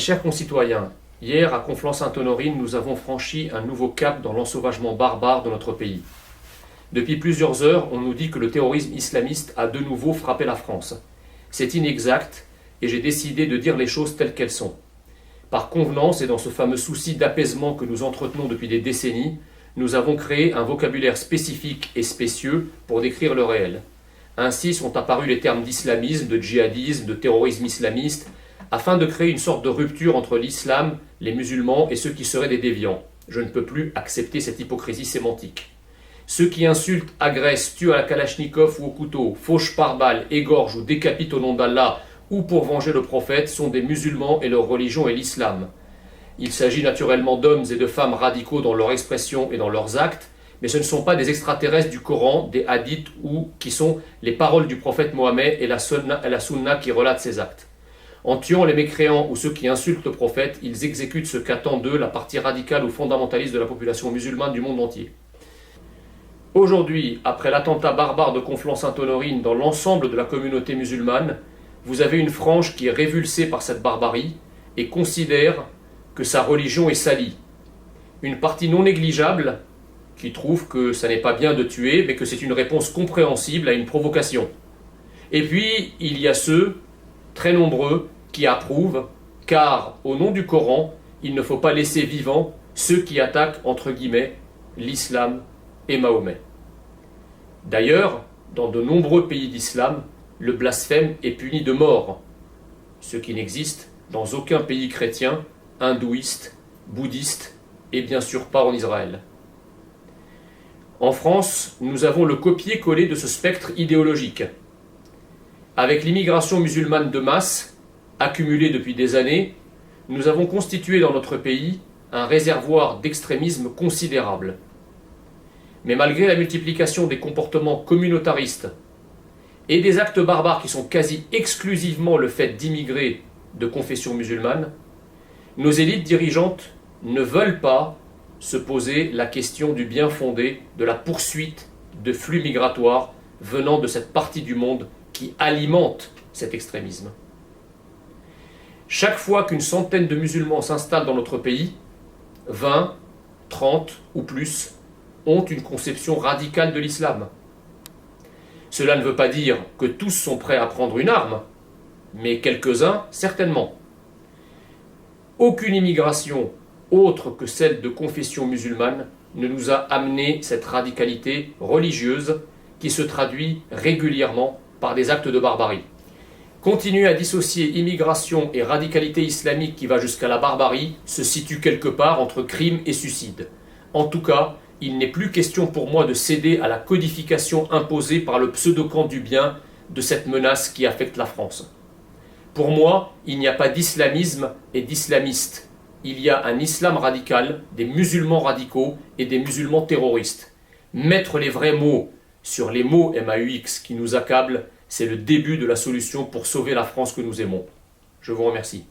Chers concitoyens, hier à Conflans-Sainte-Honorine, nous avons franchi un nouveau cap dans l'ensauvagement barbare de notre pays. Depuis plusieurs heures, on nous dit que le terrorisme islamiste a de nouveau frappé la France. C'est inexact et j'ai décidé de dire les choses telles qu'elles sont. Par convenance et dans ce fameux souci d'apaisement que nous entretenons depuis des décennies, nous avons créé un vocabulaire spécifique et spécieux pour décrire le réel. Ainsi sont apparus les termes d'islamisme, de djihadisme, de terrorisme islamiste, afin de créer une sorte de rupture entre l'islam, les musulmans et ceux qui seraient des déviants. Je ne peux plus accepter cette hypocrisie sémantique. Ceux qui insultent, agressent, tuent à la kalachnikov ou au couteau, fauchent par balle, égorgent ou décapitent au nom d'Allah ou pour venger le prophète sont des musulmans et leur religion est l'islam. Il s'agit naturellement d'hommes et de femmes radicaux dans leur expression et dans leurs actes, mais ce ne sont pas des extraterrestres du Coran, des hadiths ou qui sont les paroles du prophète Mohammed et la sunna qui relatent ces actes. En tuant les mécréants ou ceux qui insultent le prophète, ils exécutent ce qu'attend d'eux la partie radicale ou fondamentaliste de la population musulmane du monde entier. Aujourd'hui, après l'attentat barbare de Conflans-Sainte-Honorine dans l'ensemble de la communauté musulmane, vous avez une frange qui est révulsée par cette barbarie et considère que sa religion est salie. Une partie non négligeable qui trouve que ça n'est pas bien de tuer, mais que c'est une réponse compréhensible à une provocation. Et puis, il y a ceux, très nombreux, qui approuvent, car au nom du Coran, il ne faut pas laisser vivants ceux qui attaquent, entre guillemets, l'islam et Mahomet. D'ailleurs, dans de nombreux pays d'islam, le blasphème est puni de mort, ce qui n'existe dans aucun pays chrétien, hindouiste, bouddhiste et bien sûr pas en Israël. En France, nous avons le copier-coller de ce spectre idéologique. Avec l'immigration musulmane de masse, accumulée depuis des années, nous avons constitué dans notre pays un réservoir d'extrémisme considérable. Mais malgré la multiplication des comportements communautaristes et des actes barbares qui sont quasi exclusivement le fait d'immigrés de confession musulmane, nos élites dirigeantes ne veulent pas se poser la question du bien fondé de la poursuite de flux migratoires venant de cette partie du monde qui alimente cet extrémisme. Chaque fois qu'une centaine de musulmans s'installent dans notre pays, 20, 30 ou plus ont une conception radicale de l'islam. Cela ne veut pas dire que tous sont prêts à prendre une arme, mais quelques-uns certainement. Aucune immigration autre que celle de confession musulmane ne nous a amené cette radicalité religieuse qui se traduit régulièrement par des actes de barbarie. Continuer à dissocier immigration et radicalité islamique qui va jusqu'à la barbarie se situe quelque part entre crime et suicide. En tout cas, il n'est plus question pour moi de céder à la codification imposée par le pseudo-camp du bien de cette menace qui affecte la France. Pour moi, il n'y a pas d'islamisme et d'islamistes. Il y a un islam radical, des musulmans radicaux et des musulmans terroristes. Mettre les vrais mots sur les mots MAUX qui nous accablent, c'est le début de la solution pour sauver la France que nous aimons. Je vous remercie.